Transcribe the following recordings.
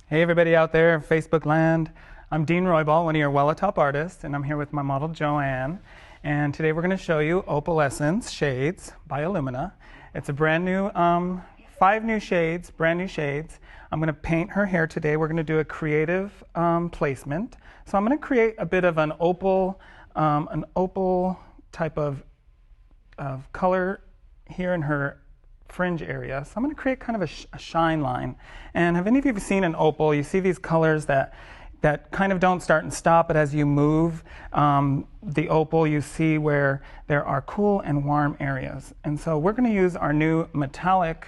Hey everybody out there in Facebook land. I'm Dean Roybal, one of your Wella top artists, and I'm here with my model Joanne. And today we're going to show you Opal-Essence shades by Illumina. It's a brand new, 5 new shades, brand new shades. I'm going to paint her hair today. We're going to do a creative placement. So I'm going to create a bit of an opal type of color here in her fringe area. So I'm going to create kind of a shine line. And have any of you seen an opal? You see these colors that kind of don't start and stop, but as you move the opal, you see where there are cool and warm areas. And so we're going to use our new metallic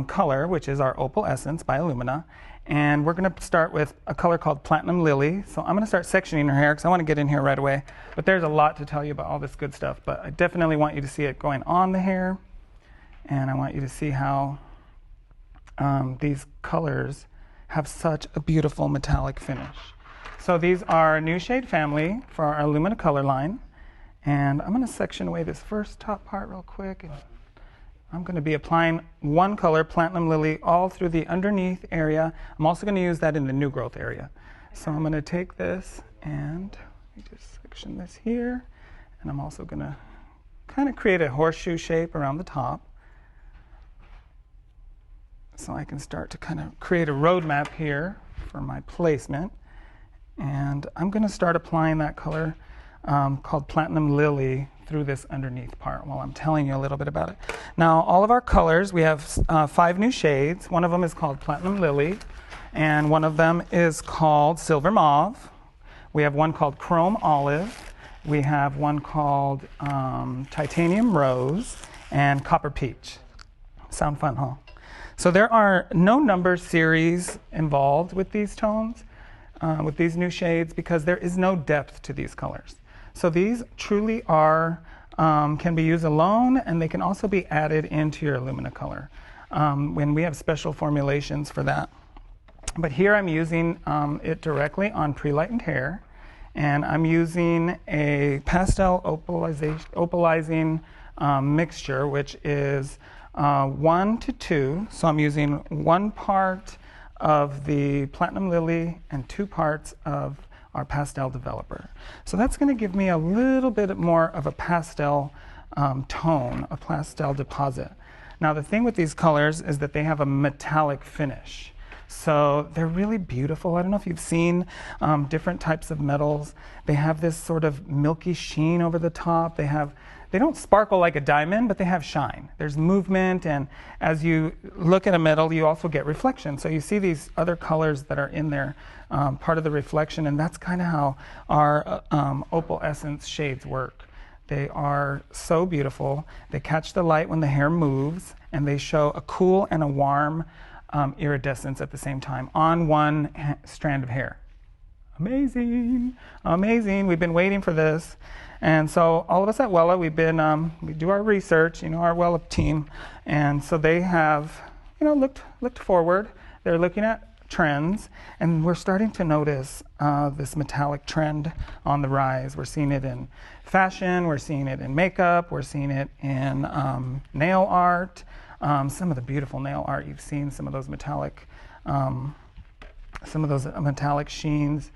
color, which is our Opal-Essence by Illumina. And we're going to start with a color called Platinum Lily. So I'm going to start sectioning her hair because I want to get in here right away. But there's a lot to tell you about all this good stuff. But I definitely want you to see it going on the hair. And I want you to see how these colors have such a beautiful metallic finish. So these are a new shade family for our Illumina color line. And I'm going to section away this first top part real quick. And I'm going to be applying one color, Platinum Lily, all through the underneath area. I'm also going to use that in the new growth area. So I'm going to take this and just section this here. And I'm also going to kind of create a horseshoe shape around the top. So I can start to kind of create a roadmap here for my placement. And I'm going to start applying that color called Platinum Lily through this underneath part while I'm telling you a little bit about it. Now, all of our colors, we have 5 new shades. One of them is called Platinum Lily, and one of them is called Silver Mauve. We have one called Chrome Olive. We have one called Titanium Rose and Copper Peach. Sound fun, huh? So there are no number series involved with these tones, with these new shades, because there is no depth to these colors. So these truly are, can be used alone, and they can also be added into your Illumina color when we have special formulations for that. But here I'm using it directly on pre-lightened hair, and I'm using a pastel opalizing mixture, which is 1 to 2, so I'm using 1 part of the Platinum Lily and 2 parts of our Pastel Developer. So that's going to give me a little bit more of a pastel tone, a pastel deposit. Now the thing with these colors is that they have a metallic finish. So they're really beautiful. I don't know if you've seen different types of metals. They have this sort of milky sheen over the top. They don't sparkle like a diamond, but they have shine. There's movement, and as you look at a metal, you also get reflection. So you see these other colors that are in there, part of the reflection, and that's kind of how our Opal-Essence shades work. They are so beautiful. They catch the light when the hair moves, and they show a cool and a warm iridescence at the same time on one strand of hair. Amazing, amazing. We've been waiting for this. And so all of us at Wella, we do our research, our Wella team. And so they have, looked forward. They're looking at trends, and we're starting to notice this metallic trend on the rise. We're seeing it in fashion, we're seeing it in makeup, we're seeing it in nail art. Some of the beautiful nail art you've seen, some of those metallic sheens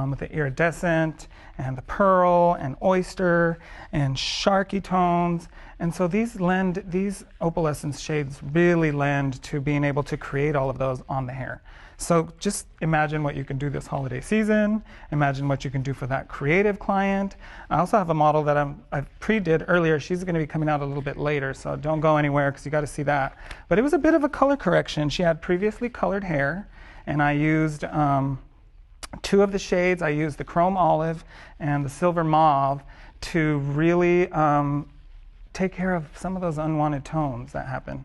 with the iridescent and the pearl and oyster and sharky tones. And so these Opal-Essence shades really lend to being able to create all of those on the hair. So just imagine what you can do this holiday season. Imagine what you can do for that creative client. I also have a model that I pre-did earlier. She's going to be coming out a little bit later, so don't go anywhere because you got to see that. But it was a bit of a color correction. She had previously colored hair, and I used 2 of the shades. I used the Chrome Olive and the Silver Mauve to really take care of some of those unwanted tones that happen.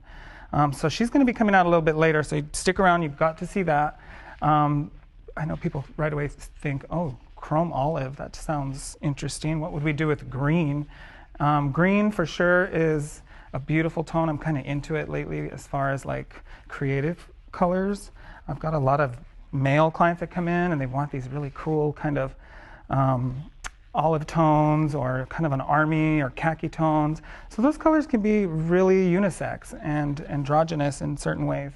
So she's going to be coming out a little bit later, so stick around. You've got to see that. I know people right away think, oh, Chrome Olive, that sounds interesting. What would we do with green? Green for sure is a beautiful tone. I'm kind of into it lately as far as like creative colors. I've got a lot of male clients that come in and they want these really cool kind of olive tones or kind of an army or khaki tones. So those colors can be really unisex and androgynous in certain ways.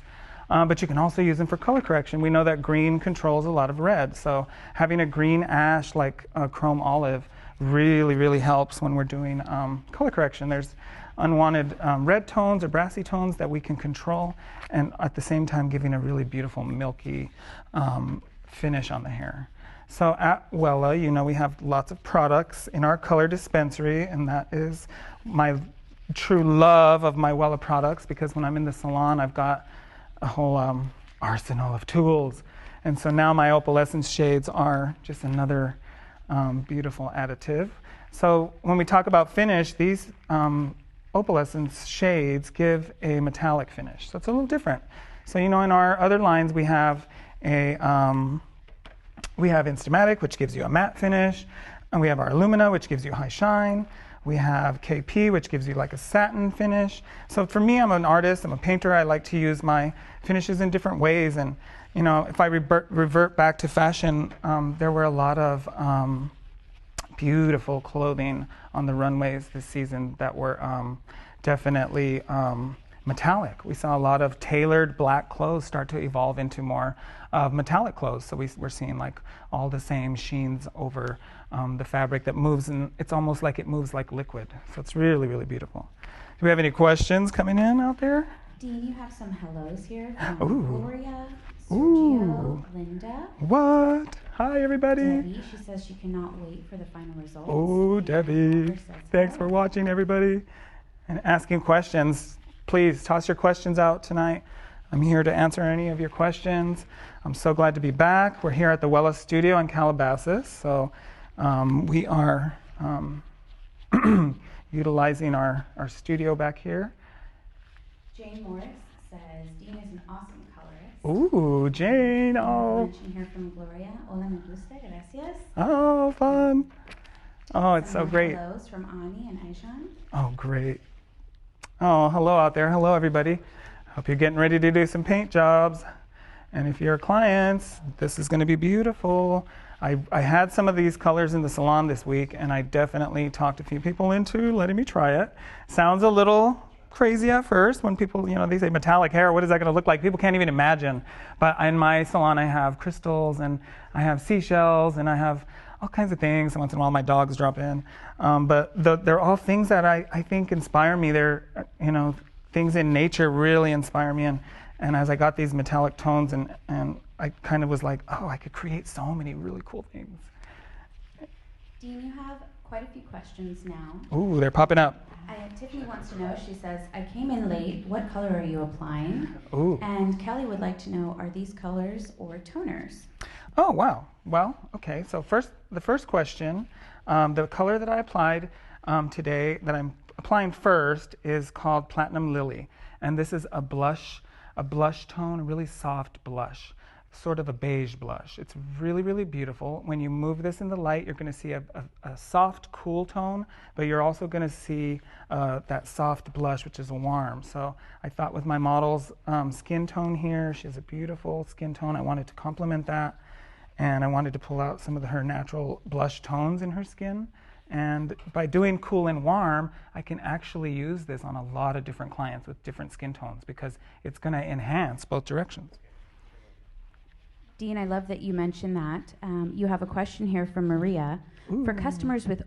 but you can also use them for color correction. We know that green controls a lot of red, so having a green ash like chrome olive really, really helps when we're doing color correction. There's unwanted red tones or brassy tones that we can control, and at the same time giving a really beautiful milky finish on the hair. So at Wella, you know, we have lots of products in our color dispensary, and that is my true love of my Wella products, because when I'm in the salon, I've got a whole arsenal of tools. And so now my Opal-Essence shades are just another beautiful additive. So when we talk about finish, these Opal-Essence shades give a metallic finish. So it's a little different. So, you know, in our other lines, we have Instamatic, which gives you a matte finish, and we have our Illumina, which gives you high shine. We have KP, which gives you like a satin finish. So for me, I'm an artist, I'm a painter. I like to use my finishes in different ways. And, you know, if I revert back to fashion, there were a lot of beautiful clothing on the runways this season that were definitely metallic. We saw a lot of tailored black clothes start to evolve into more metallic clothes. So we're seeing like all the same sheens over the fabric that moves, and it's almost like it moves like liquid. So it's really, really beautiful. Do we have any questions coming in out there? Dean, you have some hellos here from Gloria, Sergio, Ooh. Linda. What? Hi, everybody. Debbie, she says she cannot wait for the final results. Oh, Debbie. Thanks for watching, everybody, and asking questions. Please toss your questions out tonight. I'm here to answer any of your questions. I'm so glad to be back. We're here at the Wella studio in Calabasas. So we are utilizing our studio back here. Jane Morris says, Dean is an awesome colorist. Ooh, Jane. Oh. Mention here from Gloria. Hola, me gusta, gracias. Oh, fun. Oh, it's so great. Hellos from Ani and Aishan. Oh, great. Oh, hello out there. Hello, everybody. Hope you're getting ready to do some paint jobs. And if you're clients, this is going to be beautiful. I had some of these colors in the salon this week, and I definitely talked a few people into letting me try it. Sounds a little crazy at first when people, you know, they say metallic hair, what is that going to look like? People can't even imagine. But in my salon, I have crystals, and I have seashells, and I have all kinds of things. Once in a while, my dogs drop in. But they're all things that I think inspire me. They're, you know, things in nature really inspire me. And as I got these metallic tones, and I kind of was like, oh, I could create so many really cool things. Dean, you have quite a few questions now. Ooh, they're popping up. Tiffany wants to know, she says, I came in late. What color are you applying? Ooh. And Kelly would like to know, are these colors or toners? Oh, wow. Well, okay. So the first question, the color that I applied today, that I'm applying first, is called Platinum Lily. And this is a blush tone, a really soft blush, sort of a beige blush. It's really, really beautiful. When you move this in the light, you're going to see a soft, cool tone, but you're also going to see that soft blush, which is warm. So I thought with my model's skin tone here, she has a beautiful skin tone. I wanted to complement that, and I wanted to pull out some of her natural blush tones in her skin. And by doing cool and warm, I can actually use this on a lot of different clients with different skin tones, because it's going to enhance both directions. Dean, I love that you mentioned that. You have a question here from Maria. Ooh. For customers with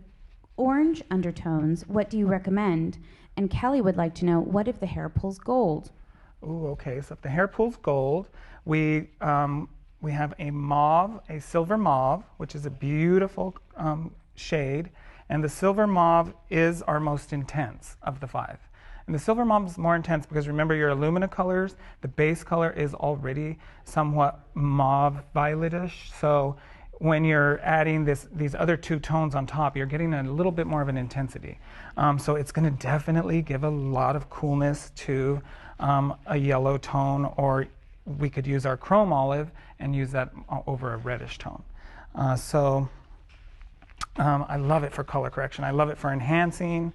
orange undertones, what do you recommend? And Kelly would like to know, what if the hair pulls gold? Ooh, okay. So if the hair pulls gold, we have a mauve, a silver mauve, which is a beautiful shade. And the silver mauve is our most intense of the 5. And the silver mauve is more intense because, remember, your Illumina colors, the base color is already somewhat mauve violetish. So when you're adding these other 2 tones on top, you're getting a little bit more of an intensity. So it's going to definitely give a lot of coolness to a yellow tone, or we could use our chrome olive and use that over a reddish tone. I love it for color correction. I love it for enhancing.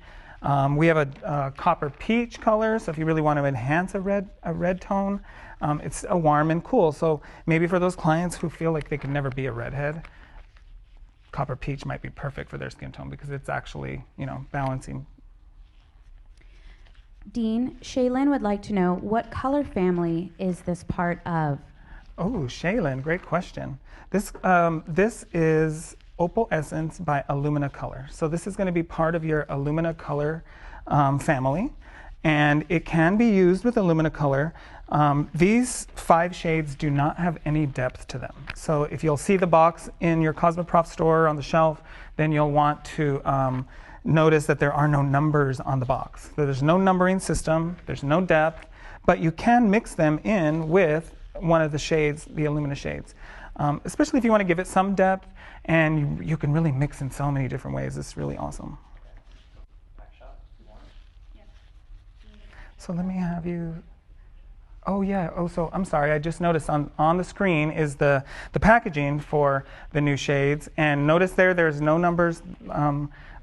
We have a copper peach color, so if you really want to enhance a red tone, it's a warm and cool. So maybe for those clients who feel like they could never be a redhead, copper peach might be perfect for their skin tone, because it's actually, you know, balancing. Dean, Shaylin would like to know, what color family is this part of? Oh, Shaylin, great question. This is Opal-Essence by Illumina Color. So this is going to be part of your Illumina Color family, and it can be used with Illumina Color. These 5 shades do not have any depth to them. So if you'll see the box in your Cosmoprof store on the shelf, then you'll want to notice that there are no numbers on the box. So there's no numbering system, there's no depth, but you can mix them in with one of the shades, the Illumina shades. Especially if you want to give it some depth, and you can really mix in so many different ways. It's really awesome. So let me have you, oh yeah, so I'm sorry, I just noticed on the screen is the packaging for the new shades, and notice there's no numbers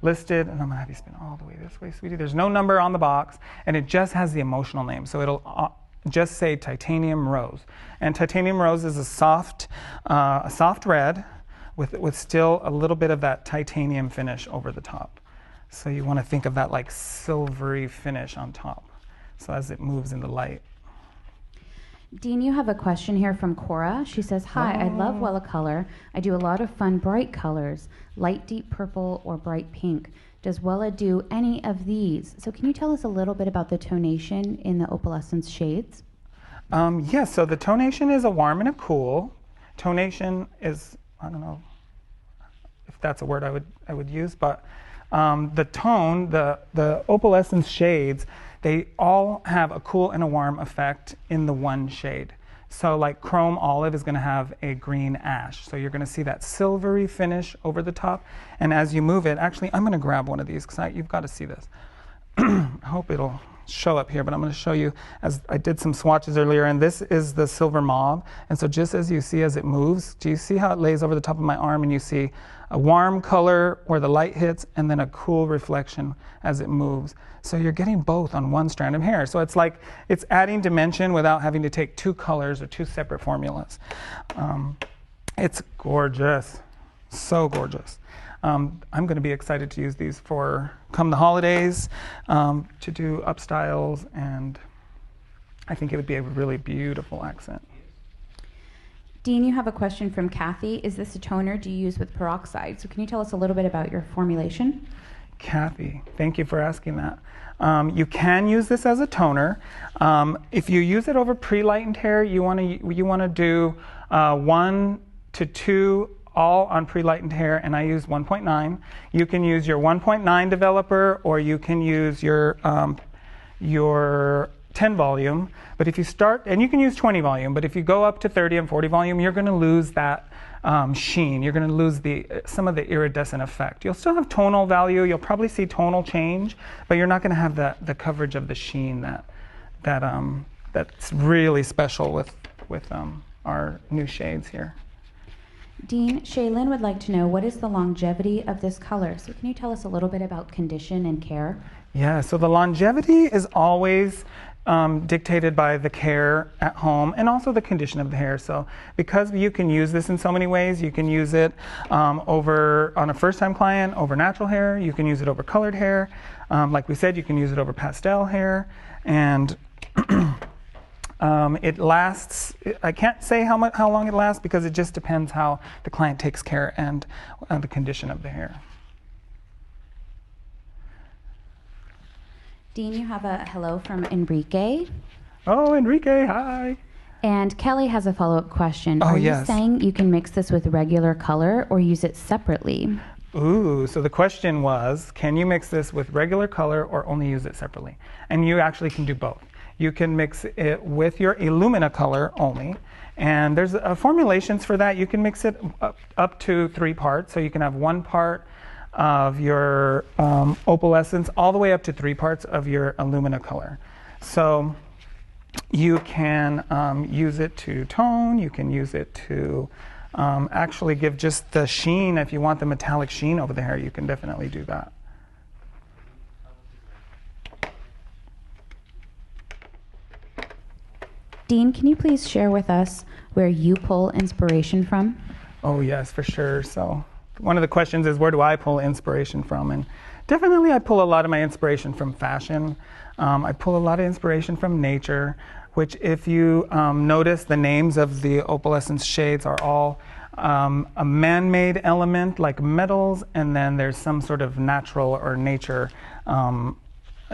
listed, and I'm gonna have you spin all the way this way, sweetie. There's no number on the box, and it just has the emotional name, so it'll just say Titanium Rose. And Titanium Rose is a soft red with still a little bit of that titanium finish over the top. So you want to think of that like silvery finish on top, so as it moves in the light. Dean, you have a question here from Cora. She says, hi, I love Wella Color. I do a lot of fun bright colors, light deep purple or bright pink. Does Wella do any of these? So can you tell us a little bit about the tonation in the Opal-Essence shades? Yes, so the tonation is a warm and a cool. Tonation is, I don't know if that's a word I would use, but the tone, the Opal-Essence shades, they all have a cool and a warm effect in the one shade. So like Chrome Olive is going to have a green ash. So you're going to see that silvery finish over the top. And as you move it, actually, I'm going to grab one of these because you've got to see this. I hope it'll show up here, but I'm going to show you, as I did some swatches earlier, and this is the silver mauve. And so just as you see as it moves, do you see how it lays over the top of my arm, and you see a warm color where the light hits and then a cool reflection as it moves. So you're getting both on one strand of hair. So it's like it's adding dimension without having to take 2 colors or 2 separate formulas. It's gorgeous, so gorgeous. I'm going to be excited to use these for come the holidays, to do up styles, and I think it would be a really beautiful accent. Dean, you have a question from Kathy. Is this a toner do you use with peroxide? So can you tell us a little bit about your formulation? Kathy, thank you for asking that. You can use this as a toner. If you use it over pre-lightened hair, you want to do 1 to 2 all on pre-lightened hair, and I use 1.9. You can use your 1.9 developer, or you can use your 10 volume. But if you start, and you can use 20 volume, but if you go up to 30 and 40 volume, you're going to lose that sheen. You're going to lose some of the iridescent effect. You'll still have tonal value. You'll probably see tonal change, but you're not going to have the coverage of the sheen that's really special with our new shades here. Dean, Shaylin would like to know, what is the longevity of this color? So can you tell us a little bit about condition and care? Yeah, so the longevity is always dictated by the care at home and also the condition of the hair. So because you can use this in so many ways, you can use it over on a first-time client, over natural hair. You can use it over colored hair. Like we said, you can use it over pastel hair. And it lasts, I can't say how long it lasts because it just depends how the client takes care and the condition of the hair. Dean, you have a hello from Enrique. Oh, Enrique, hi. And Kelly has a follow-up question. Oh, Are you yes. saying you can mix this with regular color or use it separately? Ooh, so the question was, can you mix this with regular color or only use it separately? And you actually can do both. You can mix it with your Illumina color only, and there's formulations for that. You can mix it up to 3 parts, so you can have 1 part of your Opal-Essence all the way up to 3 parts of your Illumina color. So you can use it to tone, you can use it to actually give just the sheen. If you want the metallic sheen over the hair, you can definitely do that. Dean, can you please share with us where you pull inspiration from? Oh yes, for sure. So one of the questions is, where do I pull inspiration from? And Definitely I pull a lot of my inspiration from fashion. I pull a lot of inspiration from nature, which if you notice, the names of the Opal-Essence shades are all a man-made element like metals, and then there's some sort of natural or nature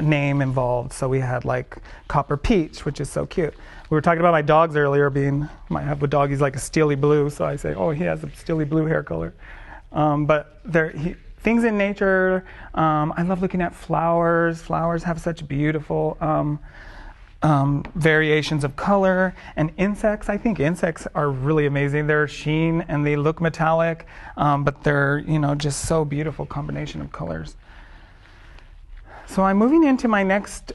name involved. So we had like copper peach, which is so cute. We were talking about my dogs earlier I have a dog, he's like a steely blue, so I say, oh, he has a steely blue hair color. But things in nature, I love looking at flowers. Flowers have such beautiful variations of color. And insects, I think insects are really amazing. They're sheen and they look metallic, but they're, just so beautiful combination of colors. So I'm moving into my next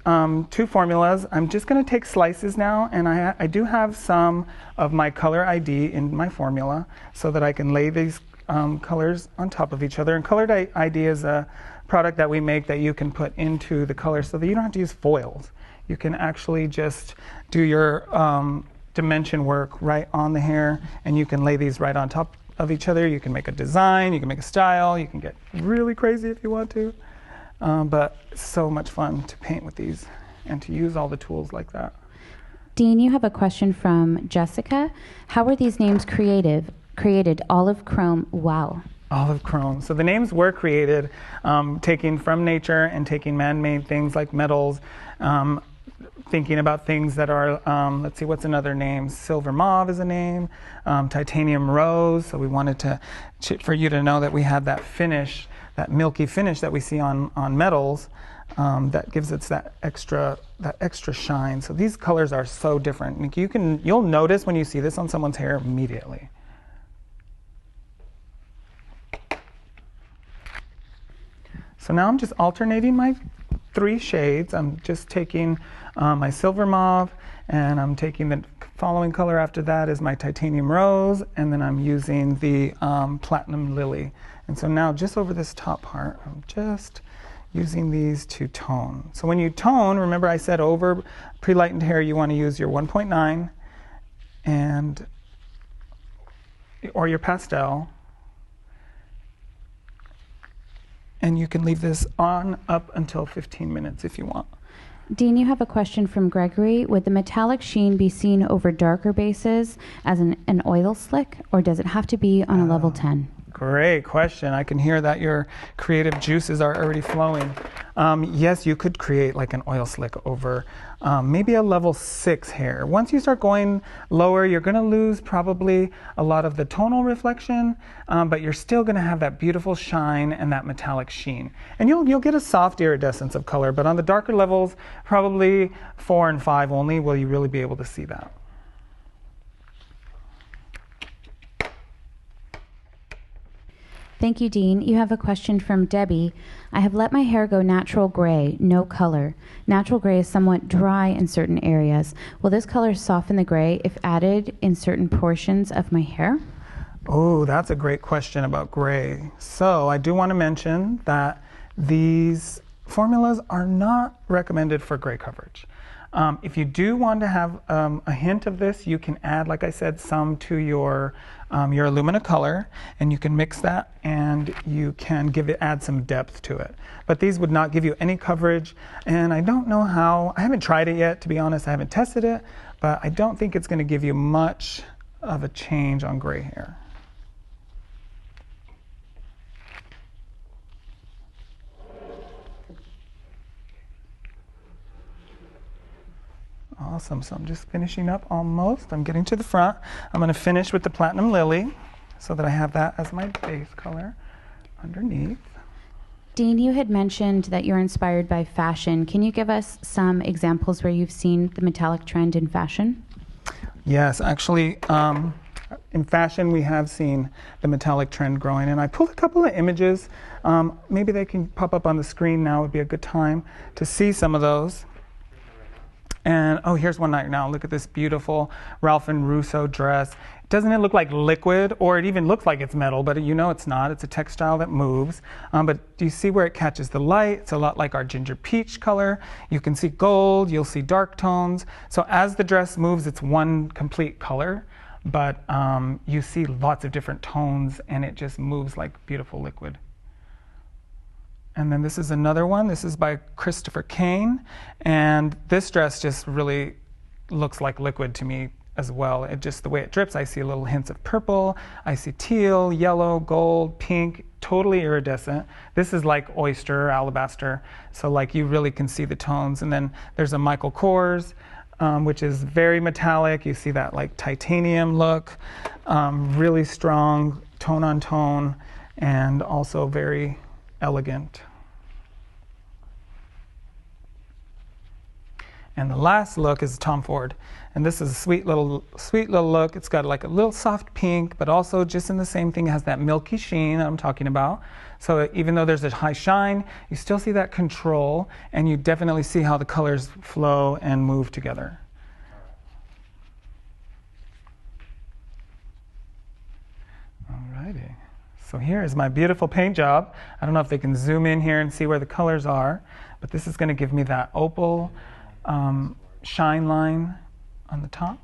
two formulas. I'm just going to take slices now, and I do have some of my color ID in my formula so that I can lay these colors on top of each other. And Colored ID is a product that we make that you can put into the color so that you don't have to use foils. You can actually just do your dimension work right on the hair, and you can lay these right on top of each other. You can make a design, you can make a style, you can get really crazy if you want to. But it's so much fun to paint with these and to use all the tools like that. Dean, you have a question from Jessica. How were these names created? Olive Chrome, wow. Olive Chrome. So the names were created taking from nature and taking man-made things like metals, thinking about things that are, let's see, what's another name? Silver Mauve is a name, titanium rose. So we wanted for you to know that we had that finish, that milky finish that we see on metals, that gives it that extra shine. So these colors are so different. You'll notice when you see this on someone's hair immediately. So now I'm just alternating my three shades. I'm just taking my silver mauve, and I'm taking the following color after that is my titanium rose, and then I'm using the platinum lily. And so now just over this top part, I'm just using these to tone. So when you tone, remember I said over pre-lightened hair you want to use your 1.9 or your pastel. And you can leave this on up until 15 minutes if you want. Dean, you have a question from Gregory. Would the metallic sheen be seen over darker bases as an oil slick, or does it have to be on a level 10? Great question. I can hear that your creative juices are already flowing. Yes, you could create like an oil slick over maybe a level 6 hair. Once you start going lower, you're going to lose probably a lot of the tonal reflection, but you're still going to have that beautiful shine and that metallic sheen. And you'll get a soft iridescence of color, but on the darker levels, probably 4 and 5 only will you really be able to see that. Thank you, Dean. You have a question from Debbie. I have let my hair go natural gray, no color. Natural gray is somewhat dry in certain areas. Will this color soften the gray if added in certain portions of my hair? Oh, that's a great question about gray. So I do want to mention that these formulas are not recommended for gray coverage. If you do want to have a hint of this, you can add, like I said, some to your Illumina color, and you can mix that, and you can add some depth to it. But these would not give you any coverage, and I don't know how. I haven't tried it yet, to be honest. I haven't tested it, but I don't think it's going to give you much of a change on gray hair. Awesome, so I'm just finishing up almost. I'm getting to the front. I'm going to finish with the Platinum Lily so that I have that as my base color underneath. Dean, you had mentioned that you're inspired by fashion. Can you give us some examples where you've seen the metallic trend in fashion? Yes, actually, in fashion we have seen the metallic trend growing, and I pulled a couple of images. Maybe they can pop up on the screen now. Would be a good time to see some of those. And oh, here's one right now. Look at this beautiful Ralph and Russo dress. Doesn't it look like liquid, or it even looks like it's metal, but you know it's not. It's a textile that moves. But do you see where it catches the light? It's a lot like our ginger peach color. You can see gold, you'll see dark tones. So as the dress moves, it's one complete color, but you see lots of different tones, and it just moves like beautiful liquid. And then this is another one. This is by Christopher Kane. And this dress just really looks like liquid to me as well. It just, the way it drips, I see little hints of purple. I see teal, yellow, gold, pink, totally iridescent. This is like oyster, alabaster. So like you really can see the tones. And then there's a Michael Kors, which is very metallic. You see that like titanium look, really strong tone on tone, and also very elegant. And the last look is Tom Ford. And this is a sweet little look. It's got like a little soft pink, but also just in the same thing, it has that milky sheen that I'm talking about. So even though there's a high shine, you still see that control, and you definitely see how the colors flow and move together. Alrighty. So here is my beautiful paint job. I don't know if they can zoom in here and see where the colors are, but this is going to give me that opal shine line on the top.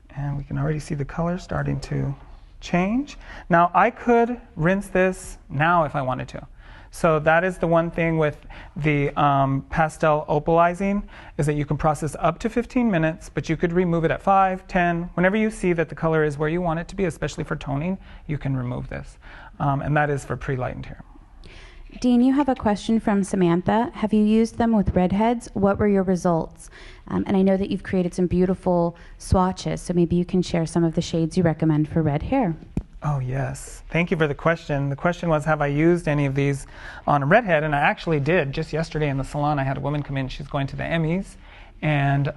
And we can already see the color starting to change. Now I could rinse this now if I wanted to. So that is the one thing with the pastel opalizing, is that you can process up to 15 minutes, but you could remove it at 5, 10. Whenever you see that the color is where you want it to be, especially for toning, you can remove this. And that is for pre-lightened hair. Dean, you have a question from Samantha. Have you used them with redheads? What were your results? And I know that you've created some beautiful swatches, so maybe you can share some of the shades you recommend for red hair. Oh, yes. Thank you for the question. The question was, have I used any of these on a redhead? And I actually did. Just yesterday in the salon, I had a woman come in. She's going to the Emmys, and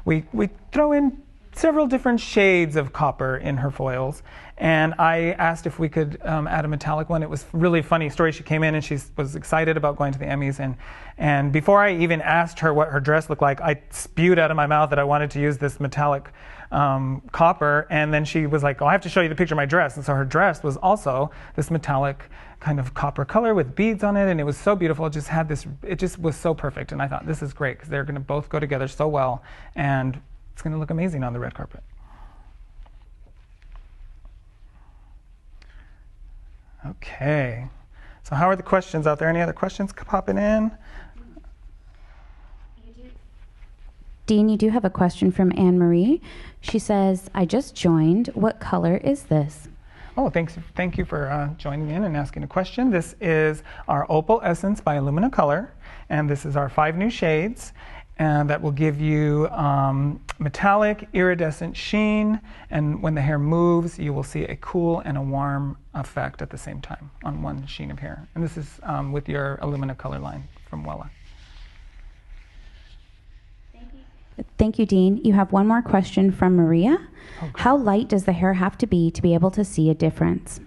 we throw in several different shades of copper in her foils. And I asked if we could add a metallic one. It was a really funny story. She came in and she was excited about going to the Emmys. And before I even asked her what her dress looked like, I spewed out of my mouth that I wanted to use this metallic copper. And then she was like, oh, I have to show you the picture of my dress. And so her dress was also this metallic kind of copper color with beads on it. And it was so beautiful. It just was so perfect. And I thought, this is great, because they're going to both go together so well. And it's going to look amazing on the red carpet. Okay, so how are the questions out there? Any other questions popping in? Dean, you do have a question from Anne Marie. She says, I just joined. What color is this? Oh, thank you for joining in and asking a question. This is our Opal-Essence by Illumina Color, and this is our 5 new shades. And that will give you metallic, iridescent sheen, and when the hair moves, you will see a cool and a warm effect at the same time on one sheen of hair. And this is with your Illumina color line from Wella. Thank you, Dean. You have one more question from Maria. Okay. How light does the hair have to be able to see a difference?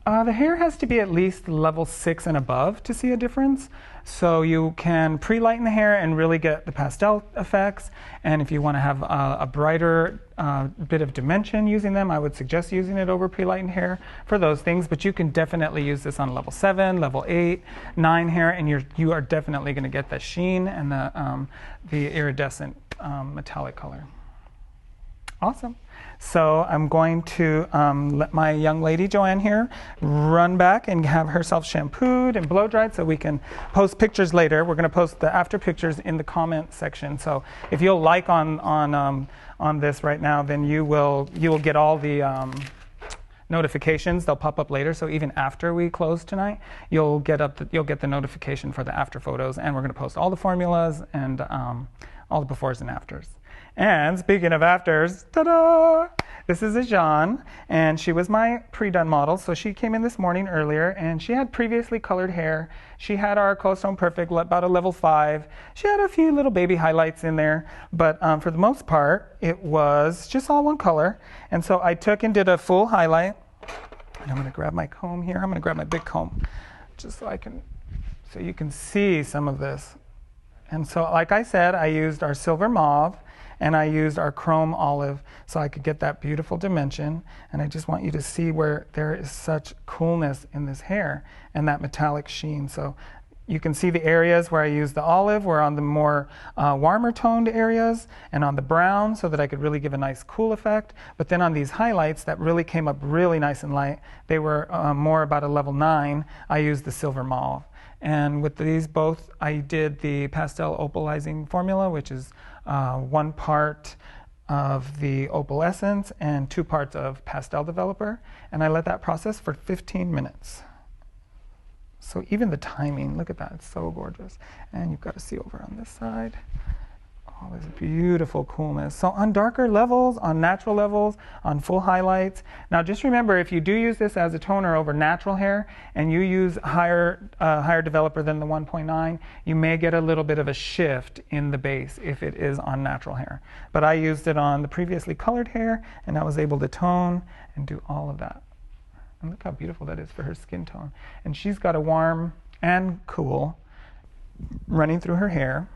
The hair has to be at least level 6 and above to see a difference. So you can pre-lighten the hair and really get the pastel effects. And if you want to have a brighter bit of dimension using them, I would suggest using it over pre-lightened hair for those things. But you can definitely use this on level 7, level 8, 9 hair, and you are definitely going to get the sheen and the iridescent metallic color. Awesome. So I'm going to let my young lady Joanne here run back and have herself shampooed and blow dried so we can post pictures later. We're going to post the after pictures in the comment section. So if you'll like on this right now, then you will get all the notifications. They'll pop up later. So even after we close tonight, you'll get the notification for the after photos, and we're going to post all the formulas and all the befores and afters. And speaking of afters, ta-da! This is Ajan, and she was my pre-done model. So she came in this morning earlier, and she had previously colored hair. She had our Coastone Perfect, about a level 5. She had a few little baby highlights in there, but for the most part, it was just all one color. And so I took and did a full highlight. And I'm going to grab my comb here. I'm going to grab my big comb, just so you can see some of this. And so, like I said, I used our silver mauve, and I used our chrome olive so I could get that beautiful dimension. And I just want you to see where there is such coolness in this hair and that metallic sheen. So You can see the areas where I used the olive were on the more warmer toned areas and on the brown so that I could really give a nice cool effect. But then on these highlights that really came up really nice and light, they were more about a level 9, I used the silver mauve. And with these both, I did the pastel opalizing formula, which is 1 part of the Opal-Essence and 2 parts of Pastel Developer. And I let that process for 15 minutes. So even the timing, look at that, it's so gorgeous. And you've got to see over on this side, all this beautiful coolness. So on darker levels, on natural levels, on full highlights. Now just remember, if you do use this as a toner over natural hair and you use higher developer than the 1.9, you may get a little bit of a shift in the base if it is on natural hair. But I used it on the previously colored hair and I was able to tone and do all of that. And look how beautiful that is for her skin tone. And she's got a warm and cool running through her hair.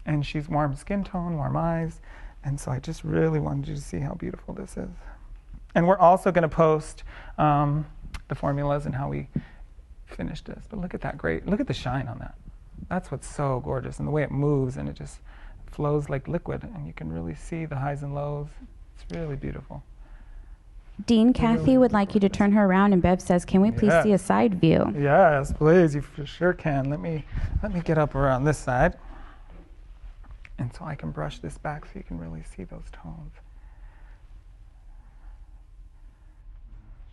And she's warm skin tone, warm eyes. And so I just really wanted you to see how beautiful this is. And we're also going to post the formulas and how we finished this. But look at that great, look at the shine on that. That's what's so gorgeous. And the way it moves and it just flows like liquid. And you can really see the highs and lows. It's really beautiful. Dean, Kathy would like you to turn her around, and Bev says, can we please see a side view? Yes, please, you for sure can. Let me get up around this side. And so I can brush this back so you can really see those tones.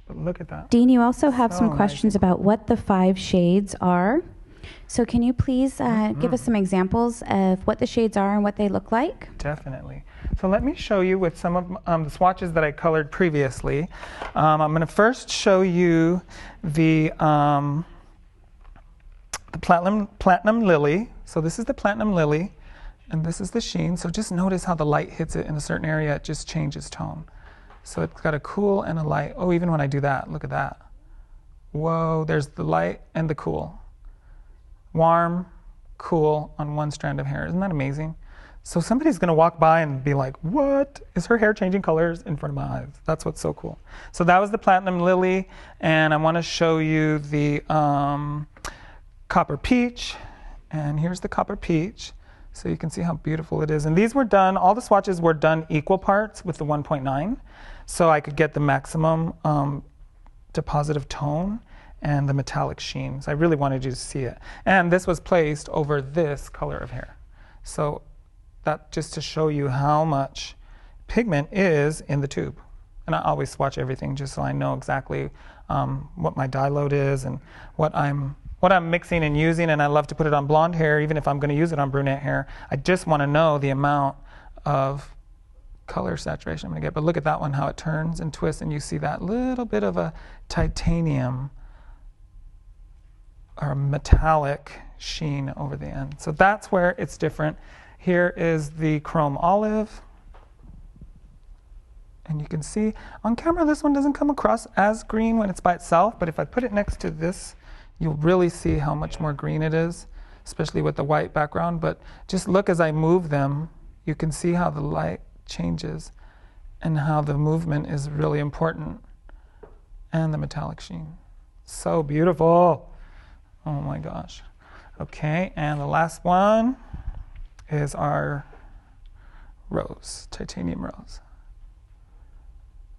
But look at that. Dean, you also have some nice. Questions about what the 5 shades are. So can you please give us some examples of what the shades are and what they look like? Definitely. So let me show you with some of the swatches that I colored previously. I'm going to first show you the Platinum Lily. So this is the Platinum Lily, and this is the sheen. So just notice how the light hits it in a certain area, it just changes tone. So it's got a cool and a light. Oh, even when I do that, look at that. Whoa, there's the light and the cool. Warm, cool on one strand of hair. Isn't that amazing? So somebody's going to walk by and be like, what? Is her hair changing colors in front of my eyes? That's what's so cool. So that was the Platinum Lily, and I want to show you the Copper Peach, and here's the Copper Peach. So you can see how beautiful it is. And these were done, all the swatches were done equal parts with the 1.9, so I could get the maximum deposit of tone and the metallic sheen. So I really wanted you to see it. And this was placed over this color of hair. So that just to show you how much pigment is in the tube. And I always swatch everything just so I know exactly what my dye load is and what I'm mixing and using. And I love to put it on blonde hair, even if I'm going to use it on brunette hair. I just want to know the amount of color saturation I'm going to get. But look at that one, how it turns and twists, and you see that little bit of a titanium or metallic sheen over the end. So that's where it's different. Here is the Chrome Olive. And you can see on camera this one doesn't come across as green when it's by itself, but if I put it next to this, you'll really see how much more green it is, especially with the white background. But just look as I move them, you can see how the light changes and how the movement is really important. And the metallic sheen. So beautiful. Oh my gosh. Okay, and the last one is our rose, titanium rose.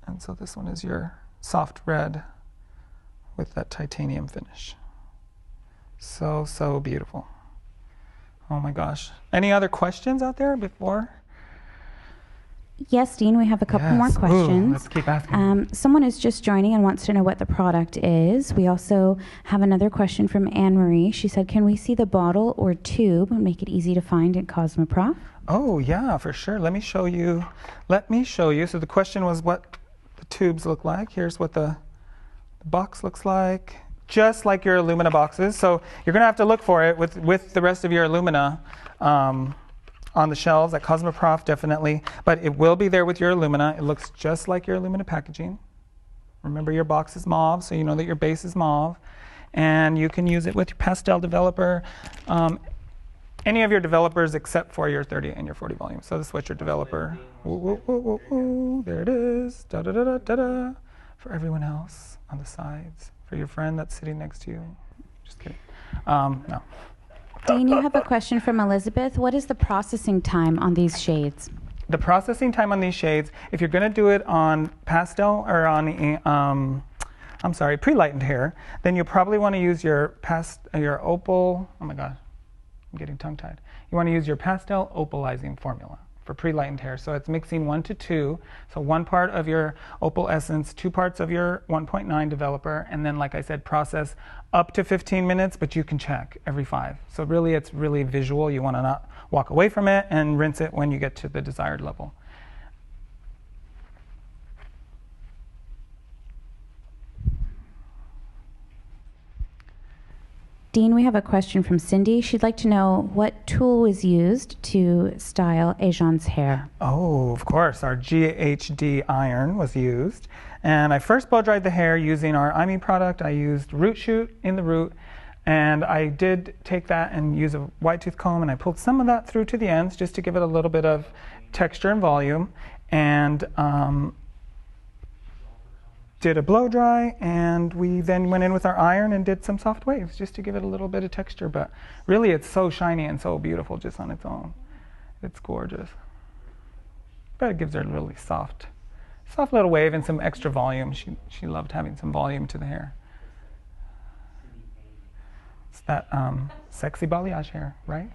And so this one is your soft red with that titanium finish. So, so beautiful. Oh my gosh. Any other questions out there before? Yes, Dean, we have a couple more questions. Ooh, let's keep asking. Someone is just joining and wants to know what the product is. We also have another question from Anne-Marie. She said, can we see the bottle or tube and make it easy to find at Cosmoprof? Oh, yeah, for sure. Let me show you. So the question was what the tubes look like. Here's what the box looks like, just like your Illumina boxes. So you're going to have to look for it with the rest of your Illumina on the shelves at Cosmoprof, definitely. But it will be there with your Illumina. It looks just like your Illumina packaging. Remember, your box is mauve, so you know that your base is mauve. And you can use it with your Pastel Developer. Any of your developers except for your 30 and your 40 volume. So this is what your developer. There it is. Da da da da da da. For everyone else on the sides. For your friend that's sitting next to you. Just kidding. No. Dean, you have a question from Elizabeth. What is the processing time on these shades? The processing time on these shades, if you're going to do it on pastel or on, pre-lightened hair, then you probably want to use your opal, oh my God, I'm getting tongue-tied. You want to use your pastel opalizing formula for pre-lightened hair. So it's mixing 1 to 2. So 1 part of your Opal-Essence, 2 parts of your 1.9 developer, and then, like I said, process up to 15 minutes, but you can check every 5. So really, it's really visual. You want to not walk away from it and rinse it when you get to the desired level. Dean, we have a question from Cindy. She'd like to know what tool was used to style Ajan's hair. Oh, of course. Our GHD iron was used. And I first blow dried the hair using our IME product. I used root shoot in the root. And I did take that and use a wide tooth comb, and I pulled some of that through to the ends just to give it a little bit of texture and volume. And did a blow dry, and we then went in with our iron and did some soft waves just to give it a little bit of texture. But really, it's so shiny and so beautiful just on its own. It's gorgeous. But it gives her a really soft little wave and some extra volume. She loved having some volume to the hair. It's that sexy balayage hair, right?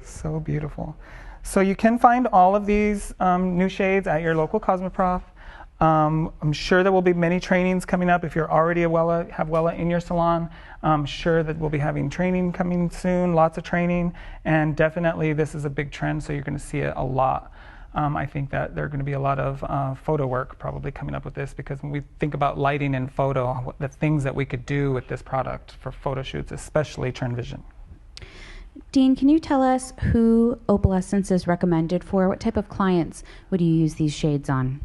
So beautiful. So you can find all of these new shades at your local Cosmoprof. I'm sure there will be many trainings coming up. If you're already have Wella in your salon, I'm sure that we'll be having training coming soon, lots of training, and definitely this is a big trend, so you're going to see it a lot. I think that there are going to be a lot of photo work probably coming up with this, because when we think about lighting and photo, the things that we could do with this product for photo shoots, especially Trend Vision. Dean, can you tell us who Opal-Essence is recommended for? What type of clients would you use these shades on?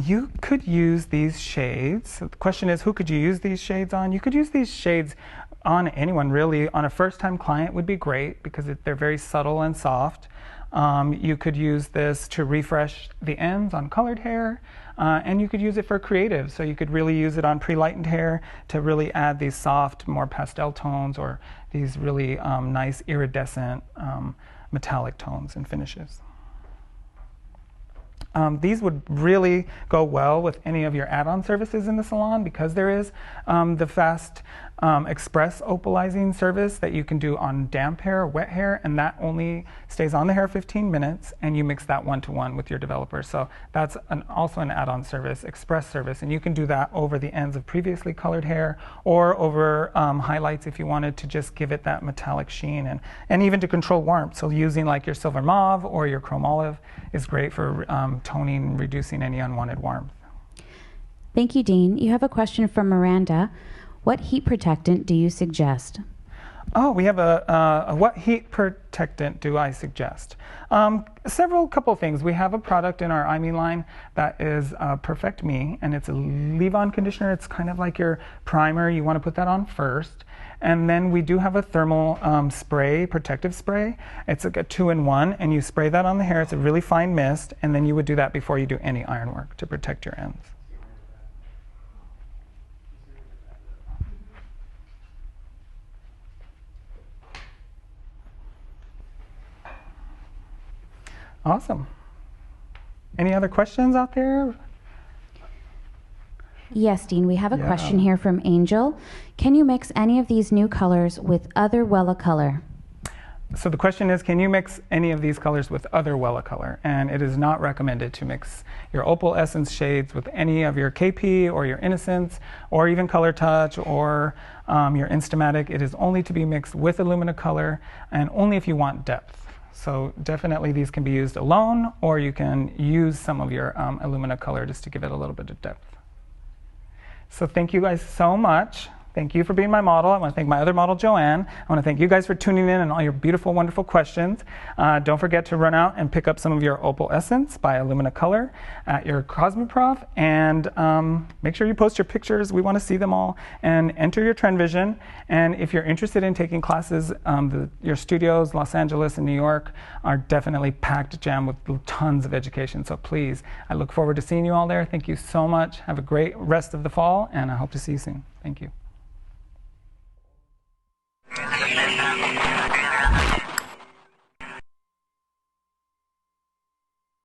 You could use these shades. So the question is, who could you use these shades on? You could use these shades on anyone, really. On a first-time client would be great because they're very subtle and soft. You could use this to refresh the ends on colored hair, and you could use it for creative. So you could really use it on pre-lightened hair to really add these soft, more pastel tones, or these really nice iridescent metallic tones and finishes. These would really go well with any of your add-on services in the salon, because there is the fast express opalizing service that you can do on damp hair or wet hair, and that only stays on the hair 15 minutes, and you mix that 1-to-1 with your developer. So that's also an add-on service, express service, and you can do that over the ends of previously colored hair, or over highlights if you wanted to just give it that metallic sheen, and even to control warmth. So using like your silver mauve or your chrome olive is great for toning, reducing any unwanted warmth. Thank you, Dean. You have a question from Miranda. What heat protectant do you suggest? Oh, we have a what heat protectant do I suggest? Couple things. We have a product in our IME line that is Perfect Me, and it's a leave-on conditioner. It's kind of like your primer. You want to put that on first. And then we do have a thermal spray, protective spray. It's like a 2-in-1, and you spray that on the hair. It's a really fine mist, and then you would do that before you do any iron work to protect your ends. Awesome. Any other questions out there? Yes, Dean, we have a question here from Angel. Can you mix any of these new colors with other Wella color? So the question is, can you mix any of these colors with other Wella color? And it is not recommended to mix your Opal-Essence shades with any of your KP or your Innocence or even Color Touch or your Instamatic. It is only to be mixed with Illumina color, and only if you want depth. So definitely these can be used alone, or you can use some of your Illumina color just to give it a little bit of depth. So thank you guys so much. Thank you for being my model. I want to thank my other model, Joanne. I want to thank you guys for tuning in and all your beautiful, wonderful questions. Don't forget to run out and pick up some of your Opal-Essence by Illumina Color at your Cosmoprof, and make sure you post your pictures. We want to see them all, and enter your Trend Vision. And if you're interested in taking classes, your studios, Los Angeles and New York, are definitely packed jam with tons of education. So please, I look forward to seeing you all there. Thank you so much. Have a great rest of the fall, and I hope to see you soon. Thank you.